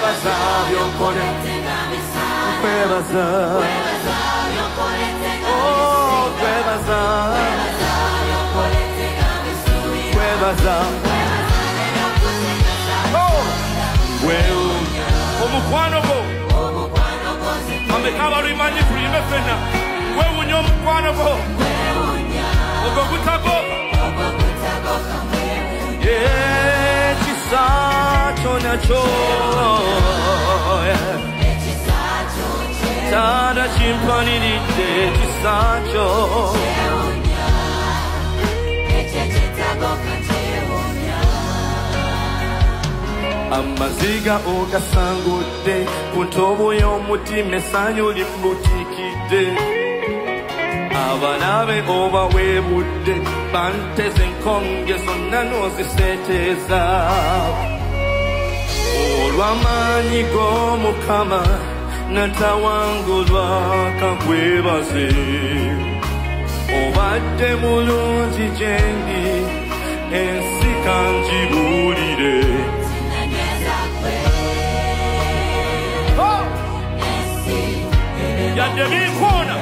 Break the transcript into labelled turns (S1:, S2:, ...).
S1: Kwebaza byokole Kwebaza Oh kwebaza Kwebaza Oh Well Omukwano go Amekaba rimanyi kulime fena Wewunya omukwano go Ogogutago Yeah Chisacho nacho Tada chimpani dite chisacho Amaziga ogasangudde kuntobo y'omutima essanyu limbutikidde abalabe obaweebudde banteze enkonge zonna n'oziseeteeza olw'amaanyi g'Omukama natawangulwa kakwebaze obadde mulungi gye ndi ensi kangibuulire yadde bikona